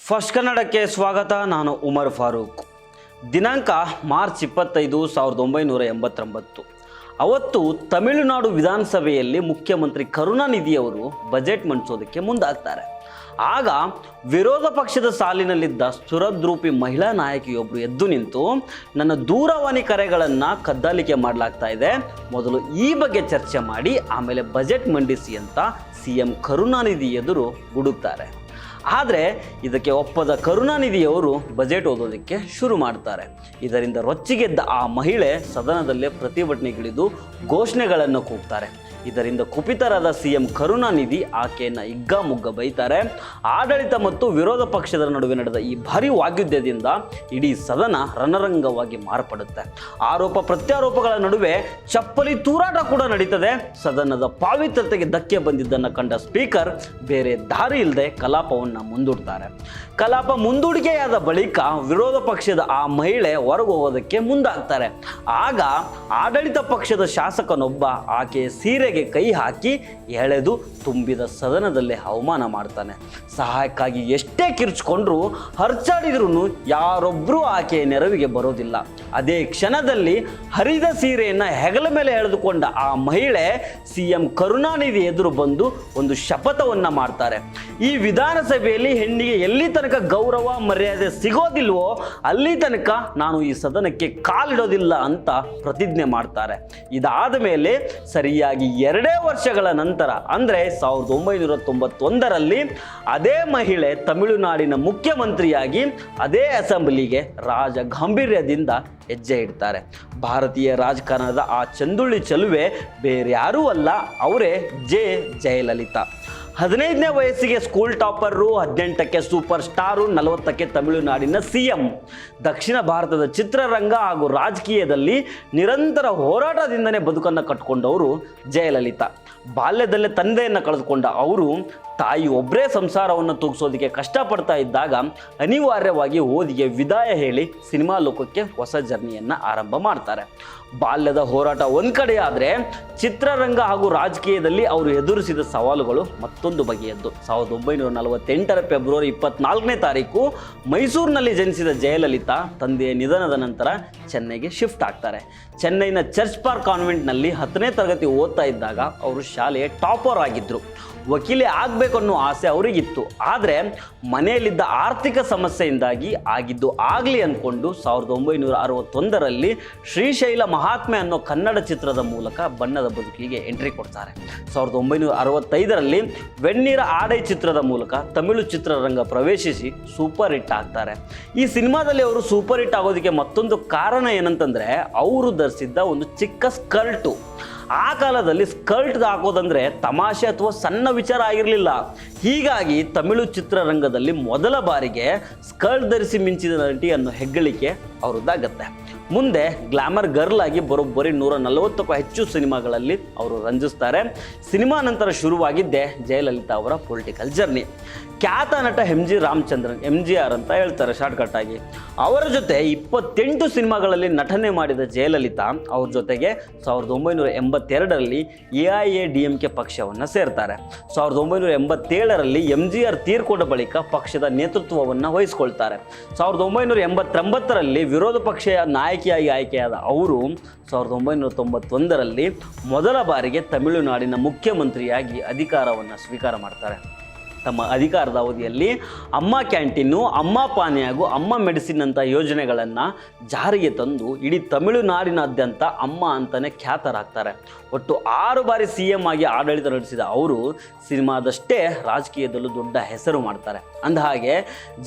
First ಕನ್ನಡಕ್ಕೆ ಸ್ವಾಗತ. ನಾನು ಉಮರ್ ಫಾರೂಕ್. ದಿನಾಂಕ ಮಾರ್ಚ್ 25, 1989. ಅವತ್ತು ತಮಿಳುನಾಡು ವಿಧಾನಸಭೆಯಲ್ಲಿ ಮುಖ್ಯಮಂತ್ರಿ ಕರುಣಾನಿಧಿಯವರು ಬಜೆಟ್ ಮಂಡಿಸೋದಕ್ಕೆ ಮುಂದಾಗ್ತಾರೆ. ಆಗ ವಿರೋಧ ಪಕ್ಷದ ಸಾಲಿನಲ್ಲಿದ್ದ ಸುರದ್ರೂಪಿ ಮಹಿಳಾ ನಾಯಕಿಯೊಬ್ಬರು ಎದ್ದು ನಿಂತು, ನನ್ನ ದೂರವಾಣಿ ಕರೆಗಳನ್ನು ಕದ್ದಾಲಿಕೆ ಮಾಡಲಾಗ್ತಾ ಇದೆ, ಮೊದಲು ಈ ಬಗ್ಗೆ ಚರ್ಚೆ ಮಾಡಿ ಆಮೇಲೆ ಬಜೆಟ್ ಮಂಡಿಸಿ ಅಂತ CM ಕರುಣಾನಿಧಿ ಎದುರು ಗುಡುಕ್ತಾರೆ. ಆದರೆ ಇದಕ್ಕೆ ಒಪ್ಪದ ಕರುಣಾನಿಧಿಯವರು ಬಜೆಟ್ ಓದೋದಕ್ಕೆ ಶುರು ಮಾಡ್ತಾರೆ. ಇದರಿಂದ ರೊಚ್ಚಿಗೆದ್ದ ಆ ಮಹಿಳೆ ಸದನದಲ್ಲೇ ಪ್ರತಿಭಟನೆಗಿಳಿದು ಘೋಷಣೆಗಳನ್ನು ಕೂಗ್ತಾರೆ. ಇದರಿಂದ ಕುಪಿತರಾದ CM ಕರುಣಾನಿಧಿ ಆಕೆಯನ್ನು ಹಿಗ್ಗಾಮುಗ್ಗ ಬೈತಾರೆ. ಆಡಳಿತ ಮತ್ತು ವಿರೋಧ ಪಕ್ಷದ ನಡುವೆ ನಡೆದ ಈ ಭಾರಿ ವಾಗ್ಯುದ್ಧದಿಂದ ಇಡೀ ಸದನ ರಣರಂಗವಾಗಿ ಮಾರ್ಪಡುತ್ತೆ. ಆರೋಪ ಪ್ರತ್ಯಾರೋಪಗಳ ನಡುವೆ ಚಪ್ಪಲಿ ತೂರಾಟ ಕೂಡ ನಡೀತದೆ. ಸದನದ ಪಾವಿತ್ರತೆಗೆ ಧಕ್ಕೆ ಬಂದಿದ್ದನ್ನು ಕಂಡ ಸ್ಪೀಕರ್ ಬೇರೆ ದಾರಿ ಇಲ್ಲದೆ ಕಲಾಪವನ್ನು ಮುಂದೂಡ್ತಾರೆ. ಕಲಾಪ ಮುಂದೂಡಿಕೆಯಾದ ಬಳಿಕ ವಿರೋಧ ಪಕ್ಷದ ಆ ಮಹಿಳೆ ಹೊರಗೆ ಹೋಗೋದಕ್ಕೆ ಮುಂದಾಗ್ತಾರೆ. ಆಗ ಆಡಳಿತ ಪಕ್ಷದ ಶಾಸಕನೊಬ್ಬ ಆಕೆಯ ಸೀರೆಗೆ ಕೈ ಹಾಕಿ ಎಳೆದು ತುಂಬಿದ ಸದನದಲ್ಲೇ ಅವಮಾನ ಮಾಡ್ತಾನೆ. ಸಹಾಯಕ್ಕಾಗಿ ಎಷ್ಟೇ ಕಿರ್ಚ್ಕೊಂಡ್ರು, ಹರ್ಚಾಡಿದ್ರೂ ಯಾರೊಬ್ಬರೂ ಆಕೆಯ ನೆರವಿಗೆ ಬರೋದಿಲ್ಲ. ಅದೇ ಕ್ಷಣದಲ್ಲಿ ಹರಿದ ಸೀರೆಯನ್ನು ಹೆಗಲ ಮೇಲೆ ಎಳೆದುಕೊಂಡ ಆ ಮಹಿಳೆ CM ಕರುಣಾನಿಧಿ ಎದುರು ಬಂದು ಒಂದು ಶಪಥವನ್ನು ಮಾಡ್ತಾರೆ. ಈ ವಿಧಾನಸಭೆಯಲ್ಲಿ ಹೆಣ್ಣಿಗೆ ಎಲ್ಲಿ ತನಕ ಗೌರವ ಮರ್ಯಾದೆ ಸಿಗೋದಿಲ್ವೋ ಅಲ್ಲಿ ತನಕ ನಾನು ಈ ಸದನಕ್ಕೆ ಕಾಲಿಡೋದಿಲ್ಲ ಅಂತ ಪ್ರತಿಜ್ಞೆ ಮಾಡ್ತಾರೆ. ಇದಾದ ಮೇಲೆ ಸರಿಯಾಗಿ 2 ವರ್ಷಗಳ ನಂತರ ಅಂದರೆ 1991ರಲ್ಲಿ ಅದೇ ಮಹಿಳೆ ತಮಿಳುನಾಡಿನ ಮುಖ್ಯಮಂತ್ರಿಯಾಗಿ ಅದೇ ಅಸೆಂಬ್ಲಿಗೆ ರಾಜ ಗಾಂಭೀರ್ಯದಿಂದ ಹೆಜ್ಜೆ ಇಡ್ತಾರೆ. ಭಾರತೀಯ ರಾಜಕಾರಣದ ಆ ಚಂದುಳ್ಳಿ ಚೆಲುವೆ ಬೇರೆ ಯಾರೂ ಅಲ್ಲ, ಅವರೇ ಜಯಲಲಿತಾ. 15ನೇ ವಯಸ್ಸಿಗೆ ಸ್ಕೂಲ್ ಟಾಪರು, 18ಕ್ಕೆ ಸೂಪರ್ ಸ್ಟಾರು, 40ಕ್ಕೆ ತಮಿಳುನಾಡಿನ CM. ದಕ್ಷಿಣ ಭಾರತದ ಚಿತ್ರರಂಗ ಹಾಗೂ ರಾಜಕೀಯದಲ್ಲಿ ನಿರಂತರ ಹೋರಾಟದಿಂದನೇ ಬದುಕನ್ನು ಕಟ್ಟಿಕೊಂಡವರು ಜಯಲಲಿತಾ. ಬಾಲ್ಯದಲ್ಲೇ ತಂದೆಯನ್ನು ಕಳೆದುಕೊಂಡ ಅವರು ತಾಯಿ ಒಬ್ಬರೇ ಸಂಸಾರವನ್ನು ತೂಗಿಸೋದಕ್ಕೆ ಕಷ್ಟಪಡ್ತಾ ಇದ್ದಾಗ ಅನಿವಾರ್ಯವಾಗಿ ಓದಿಗೆ ವಿದಾಯ ಹೇಳಿ ಸಿನಿಮಾ ಲೋಕಕ್ಕೆ ಹೊಸ ಜರ್ನಿಯನ್ನು ಆರಂಭ ಮಾಡ್ತಾರೆ. ಬಾಲ್ಯದ ಹೋರಾಟ ಒಂದು ಕಡೆ ಆದರೆ ಚಿತ್ರರಂಗ ಹಾಗೂ ರಾಜಕೀಯದಲ್ಲಿ ಅವರು ಎದುರಿಸಿದ ಸವಾಲುಗಳು ಮತ್ತೊಂದು ಬಗೆಯದ್ದು. 1948 ಫೆಬ್ರವರಿ 24ನೇ ತಾರೀಕು ಮೈಸೂರಿನಲ್ಲಿ ಜನಿಸಿದ ಜಯಲಲಿತಾ ತಂದೆಯ ನಿಧನದ ನಂತರ ಚೆನ್ನೈಗೆ ಶಿಫ್ಟ್ ಆಗ್ತಾರೆ. ಚೆನ್ನೈನ ಚರ್ಚ್ ಪಾರ್ಕ್ ಕಾನ್ವೆಂಟ್ನಲ್ಲಿ 10ನೇ ತರಗತಿ ಓದ್ತಾ ಇದ್ದಾಗ ಅವರು ಶಾಲೆಯ ಟಾಪರ್ ಆಗಿದ್ದರು. ವಕೀಲೆ ಆಗಬೇಕನ್ನೋ ಆಸೆ ಅವರಿಗಿತ್ತು. ಆದರೆ ಮನೆಯಲ್ಲಿದ್ದ ಆರ್ಥಿಕ ಸಮಸ್ಯೆಯಿಂದಾಗಿ ಆಗಿದ್ದು ಆಗಲಿ ಅಂದ್ಕೊಂಡು 1961ರಲ್ಲಿ ಶ್ರೀಶೈಲ ಮಹಾತ್ಮೆ ಅನ್ನೋ ಕನ್ನಡ ಚಿತ್ರದ ಮೂಲಕ ಬಣ್ಣದ ಬದುಕಿಗೆ ಎಂಟ್ರಿ ಕೊಡ್ತಾರೆ. 1965ರಲ್ಲಿ ವೆಣ್ಣೀರ ಆಡೈ ಚಿತ್ರದ ಮೂಲಕ ತಮಿಳು ಚಿತ್ರರಂಗ ಪ್ರವೇಶಿಸಿ ಸೂಪರ್ ಹಿಟ್ ಆಗ್ತಾರೆ. ಈ ಸಿನಿಮಾದಲ್ಲಿ ಅವರು ಸೂಪರ್ ಹಿಟ್ ಆಗೋದಕ್ಕೆ ಮತ್ತೊಂದು ಕಾರಣ ಏನಂತಂದರೆ ಅವರು ಧರಿಸಿದ್ದ ಒಂದು ಚಿಕ್ಕ ಸ್ಕರ್ಟು. ಆ ಕಾಲದಲ್ಲಿ ಸ್ಕರ್ಟ್ ಹಾಕೋದಂದರೆ ತಮಾಷೆ ಅಥವಾ ಸಣ್ಣ ವಿಚಾರ ಆಗಿರಲಿಲ್ಲ. ಹೀಗಾಗಿ ತಮಿಳು ಚಿತ್ರರಂಗದಲ್ಲಿ ಮೊದಲ ಬಾರಿಗೆ ಸ್ಕರ್ಟ್ ಧರಿಸಿ ಮಿಂಚಿದ ನಟಿ ಅನ್ನೋ ಹೆಗ್ಗಳಿಕೆ ಅವ್ರದ್ದಾಗತ್ತೆ. ಮುಂದೆ ಗ್ಲಾಮರ್ ಗರ್ಲ್ ಆಗಿ ಬರೋಬ್ಬರಿ 140ಕ್ಕೂ ಹೆಚ್ಚು ಸಿನಿಮಾಗಳಲ್ಲಿ ಅವರು ರಂಜಿಸ್ತಾರೆ. ಸಿನಿಮಾ ನಂತರ ಶುರುವಾಗಿದ್ದೇ ಜಯಲಲಿತಾ ಅವರ ಪೊಲಿಟಿಕಲ್ ಜರ್ನಿ. ಖ್ಯಾತ ನಟ MG ರಾಮಚಂದ್ರನ್, MGR ಅಂತ ಹೇಳ್ತಾರೆ ಶಾರ್ಟ್ಕಟ್ ಆಗಿ, ಅವರ ಜೊತೆ 28 ಸಿನಿಮಾಗಳಲ್ಲಿ ನಟನೆ ಮಾಡಿದ ಜಯಲಲಿತಾ ಅವ್ರ ಜೊತೆಗೆ 1982ರಲ್ಲಿ AIADMK ಪಕ್ಷವನ್ನು ಸೇರ್ತಾರೆ. 1987ರಲ್ಲಿ MGR ತೀರ್ಕೊಂಡ ಬಳಿಕ ಪಕ್ಷದ ನೇತೃತ್ವವನ್ನು ವಹಿಸ್ಕೊಳ್ತಾರೆ. 1989ರಲ್ಲಿ ವಿರೋಧ ಪಕ್ಷದ ನಾಯಕಿಯಾಗಿ ಆಯ್ಕೆಯಾದ ಅವರು 1991ರಲ್ಲಿ ಮೊದಲ ಬಾರಿಗೆ ತಮಿಳುನಾಡಿನ ಮುಖ್ಯಮಂತ್ರಿಯಾಗಿ ಅಧಿಕಾರವನ್ನು ಸ್ವೀಕಾರ ಮಾಡ್ತಾರೆ. ತಮ್ಮ ಅಧಿಕಾರದ ಅವಧಿಯಲ್ಲಿ ಅಮ್ಮ ಕ್ಯಾಂಟೀನು, ಅಮ್ಮ ಪಾನಿ ಹಾಗೂ ಅಮ್ಮ ಮೆಡಿಸಿನ್ ಅಂತ ಯೋಜನೆಗಳನ್ನು ಜಾರಿಗೆ ತಂದು ಇಡೀ ತಮಿಳುನಾಡಿನಾದ್ಯಂತ ಅಮ್ಮ ಅಂತಲೇ ಖ್ಯಾತರಾಗ್ತಾರೆ. ಒಟ್ಟು 6 ಬಾರಿ CM ಆಗಿ ಆಡಳಿತ ನಡೆಸಿದ ಅವರು ಸಿನಿಮಾದಷ್ಟೇ ರಾಜಕೀಯದಲ್ಲೂ ದೊಡ್ಡ ಹೆಸರು ಮಾಡ್ತಾರೆ. ಅಂದಹಾಗೆ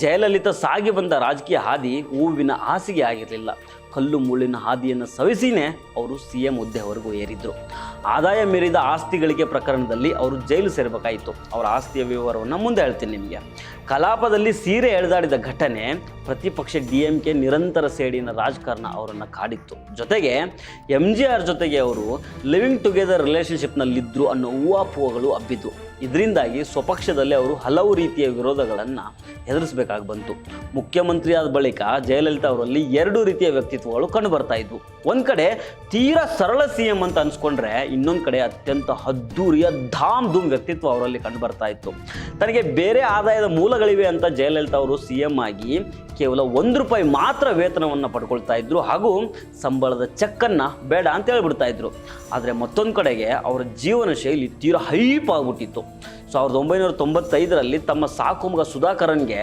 ಜಯಲಲಿತಾ ಸಾಗಿ ಬಂದ ರಾಜಕೀಯ ಹಾದಿ ಹೂವಿನ ಹಾಸಿಗೆ ಆಗಿರಲಿಲ್ಲ. ಕಲ್ಲು ಮುಳ್ಳಿನ ಹಾದಿಯನ್ನು ಸವಿಸಿನೇ ಅವರು CM ಹುದ್ದೆವರೆಗೂ ಏರಿದ್ರು. ಆದಾಯ ಮೀರಿದ ಆಸ್ತಿ ಗಳಿಕೆ ಪ್ರಕರಣದಲ್ಲಿ ಅವರು ಜೈಲು ಸೇರಬೇಕಾಯಿತು. ಅವರ ಆಸ್ತಿಯ ವಿವರವನ್ನು ಮುಂದೆ ಹೇಳ್ತೀನಿ ನಿಮಗೆ. ಕಲಾಪದಲ್ಲಿ ಸೀರೆ ಎಳೆದಾಡಿದ ಘಟನೆ ಪ್ರತಿಪಕ್ಷ DMK ನಿರಂತರ ಸೇಡಿನ ರಾಜಕಾರಣ ಅವರನ್ನು ಕಾಡಿತ್ತು. ಜೊತೆಗೆ MGR ಜೊತೆಗೆ ಅವರು ಲಿವಿಂಗ್ ಟುಗೆದರ್ ರಿಲೇಷನ್ಶಿಪ್ನಲ್ಲಿದ್ದರು ಅನ್ನೋ ಊಹಾಪೋಹಗಳು ಹಬ್ಬಿತು. ಇದರಿಂದಾಗಿ ಸ್ವಪಕ್ಷದಲ್ಲಿ ಅವರು ಹಲವು ರೀತಿಯ ವಿರೋಧಗಳನ್ನು ಎದುರಿಸಬೇಕಾಗಿ ಬಂತು. ಮುಖ್ಯಮಂತ್ರಿ ಆದ ಬಳಿಕ ಜಯಲಲಿತಾ ಅವರಲ್ಲಿ 2 ರೀತಿಯ ವ್ಯಕ್ತಿತ್ವಗಳು ಕಂಡು ಬರ್ತಾ ಇದ್ವು. ಒಂದು ಕಡೆ ತೀರಾ ಸರಳ CM ಅಂತ ಅನ್ಸ್ಕೊಂಡ್ರೆ, ಇನ್ನೊಂದು ಕಡೆ ಅತ್ಯಂತ ಅದ್ದೂರಿಯ ಧಾಮ್ ಧೂಮ್ ವ್ಯಕ್ತಿತ್ವ ಅವರಲ್ಲಿ ಕಂಡು ಬರ್ತಾ ಇತ್ತು. ತನಗೆ ಬೇರೆ ಆದಾಯದ ಮೂಲಗಳಿವೆ ಅಂತ ಜಯಲಲಿತಾ ಅವರು CM ಆಗಿ ಕೇವಲ ₹1 ಮಾತ್ರ ವೇತನವನ್ನು ಪಡ್ಕೊಳ್ತಾ ಇದ್ರು, ಹಾಗೂ ಸಂಬಳದ ಚೆಕ್ಕನ್ನು ಬೇಡ ಅಂತ ಹೇಳ್ಬಿಡ್ತಾ ಇದ್ರು. ಆದರೆ ಮತ್ತೊಂದು ಕಡೆಗೆ ಅವರ ಜೀವನ ಶೈಲಿ ತೀರಾ ಹೈಪ್ ಆಗಿಬಿಟ್ಟಿತ್ತು. 1995ರಲ್ಲಿ ತಮ್ಮ ಸಾಕು ಮಗ ಸುಧಾಕರನ್ಗೆ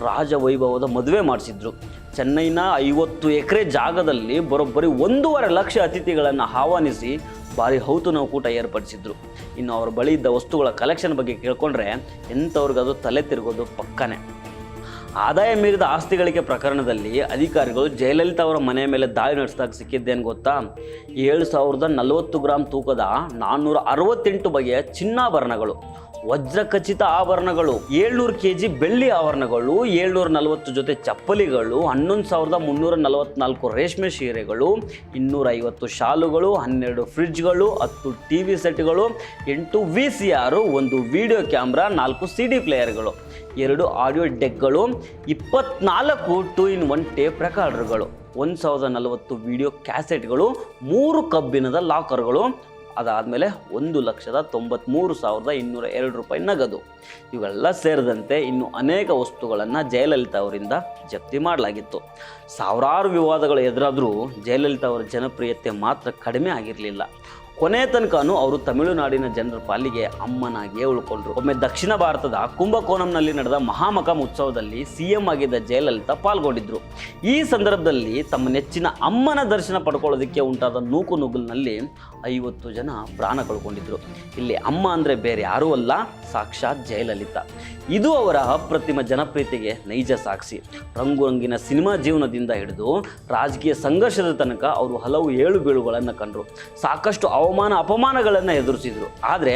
ರಾಜವೈಭವದ ಮದುವೆ ಮಾಡಿಸಿದ್ರು. ಚೆನ್ನೈನ 50 ಎಕರೆ ಜಾಗದಲ್ಲಿ ಬರೋಬ್ಬರಿ 1.5 ಲಕ್ಷ ಅತಿಥಿಗಳನ್ನು ಆಹ್ವಾನಿಸಿ ಭಾರಿ ಔತಣಕೂಟ ಏರ್ಪಡಿಸಿದ್ರು. ಇನ್ನು ಅವ್ರ ಬಳಿ ಇದ್ದ ವಸ್ತುಗಳ ಕಲೆಕ್ಷನ್ ಬಗ್ಗೆ ಕೇಳ್ಕೊಂಡ್ರೆ ಎಂಥವ್ರಿಗದು ತಲೆ ತಿರುಗೋದು ಪಕ್ಕನೆ. ಆದಾಯ ಮೀರಿದ ಆಸ್ತಿ ಗಳಿಕೆ ಪ್ರಕರಣದಲ್ಲಿ ಅಧಿಕಾರಿಗಳು ಜಯಲಲಿತಾ ಅವರ ಮನೆಯ ಮೇಲೆ ದಾಳಿ ನಡೆಸಿದಾಗ ಸಿಕ್ಕಿದ್ದೇನು ಗೊತ್ತಾ? 7040 ಗ್ರಾಂ ತೂಕದ 468 ಬಗೆಯ ಚಿನ್ನಾಭರಣಗಳು, ವಜ್ರಖಚಿತ ಆಭರಣಗಳು, 700 kg ಬೆಳ್ಳಿ ಆಭರಣಗಳು, 740 ಜೊತೆ ಚಪ್ಪಲಿಗಳು, 11344 ರೇಷ್ಮೆ ಸೀರೆಗಳು, 250 ಶಾಲುಗಳು, 12 ಫ್ರಿಡ್ಜ್ಗಳು, 10 TV ಸೆಟ್ಗಳು, 8 VCR, 1 ವಿಡಿಯೋ ಕ್ಯಾಮ್ರಾ, 4 CD ಪ್ಲೇಯರ್ಗಳು, 2 ಆಡಿಯೋ ಡೆಕ್ಗಳು, 24 2-in-1 ಟೇಪ್ ರೆಕಾರ್ಡರ್ಗಳು, 1040 ವಿಡಿಯೋ ಕ್ಯಾಸೆಟ್ಗಳು, 3 ಕಬ್ಬಿಣದ ಲಾಕರ್ಗಳು, ಅದಾದಮೇಲೆ ₹1,93,202 ನಗದು. ಇವೆಲ್ಲ ಸೇರಿದಂತೆ ಇನ್ನು ಅನೇಕ ವಸ್ತುಗಳನ್ನು ಜಯಲಲಿತಾ ಅವರಿಂದ ಜಪ್ತಿ ಮಾಡಲಾಗಿತ್ತು. ಸಾವಿರಾರು ವಿವಾದಗಳು ಎದುರಾದರೂ ಜಯಲಲಿತಾ ಅವರ ಜನಪ್ರಿಯತೆ ಮಾತ್ರ ಕಡಿಮೆ ಆಗಿರಲಿಲ್ಲ. ಕೊನೆ ತನಕನೂ ಅವರು ತಮಿಳುನಾಡಿನ ಜನರ ಪಾಲಿಗೆ ಅಮ್ಮನಾಗಿಯೇ ಉಳ್ಕೊಂಡ್ರು. ಒಮ್ಮೆ ದಕ್ಷಿಣ ಭಾರತದ ಕುಂಭಕೋಣಂನಲ್ಲಿ ನಡೆದ ಮಹಾಮಕಂ ಉತ್ಸವದಲ್ಲಿ CM ಆಗಿದ್ದ ಜಯಲಲಿತಾ ಪಾಲ್ಗೊಂಡಿದ್ರು. ಈ ಸಂದರ್ಭದಲ್ಲಿ ತಮ್ಮ ನೆಚ್ಚಿನ ಅಮ್ಮನ ದರ್ಶನ ಪಡ್ಕೊಳ್ಳೋದಕ್ಕೆ ಉಂಟಾದ ನೂಕುನುಗ್ಗಲಿನಲ್ಲಿ 50 ಜನ ಪ್ರಾಣ ಕಳ್ಕೊಂಡಿದ್ರು. ಇಲ್ಲಿ ಅಮ್ಮ ಅಂದರೆ ಬೇರೆ ಯಾರೂ ಅಲ್ಲ, ಸಾಕ್ಷಾತ್ ಜಯಲಲಿತಾ. ಇದು ಅವರ ಅಪ್ರತಿಮ ಜನಪ್ರಿಯತೆಗೆ ನೈಜ ಸಾಕ್ಷಿ. ರಂಗುರಂಗಿನ ಸಿನಿಮಾ ಜೀವನದಿಂದ ಹಿಡಿದು ರಾಜಕೀಯ ಸಂಘರ್ಷದ ತನಕ ಅವರು ಹಲವು ಏಳು ಬೀಳುಗಳನ್ನು ಕಂಡರು. ಸಾಕಷ್ಟು ಅಪಮಾನಗಳನ್ನು ಎದುರಿಸಿದರು. ಆದರೆ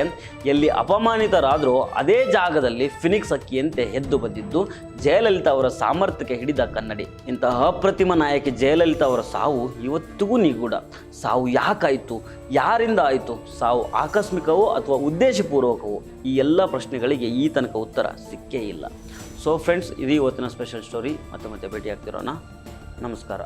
ಎಲ್ಲಿ ಅಪಮಾನಿತರಾದರೂ ಅದೇ ಜಾಗದಲ್ಲಿ ಫಿನಿಕ್ಸ್ ಹಕ್ಕಿಯಂತೆ ಎದ್ದು ಬಂದಿದ್ದು ಜಯಲಲಿತಾ ಅವರ ಸಾಮರ್ಥ್ಯಕ್ಕೆ ಹಿಡಿದ ಕನ್ನಡಿ. ಇಂತಹ ಅಪ್ರತಿಮ ನಾಯಕಿ ಜಯಲಲಿತಾ ಅವರ ಸಾವು ಇವತ್ತಿಗೂ ನಿಗೂಢ. ಸಾವು ಯಾಕಾಯಿತು, ಯಾರಿಂದ ಆಯಿತು, ಸಾವು ಆಕಸ್ಮಿಕವೋ ಅಥವಾ ಉದ್ದೇಶಪೂರ್ವಕವೋ, ಈ ಎಲ್ಲ ಪ್ರಶ್ನೆಗಳಿಗೆ ಈ ತನಕ ಉತ್ತರ ಸಿಕ್ಕೇ ಇಲ್ಲ. ಸೊ ಫ್ರೆಂಡ್ಸ್, ಇದು ಇವತ್ತಿನ ಸ್ಪೆಷಲ್ ಸ್ಟೋರಿ. ಮತ್ತೆ ಭೇಟಿ ಆಗ್ತಿರೋಣ. ನಮಸ್ಕಾರ.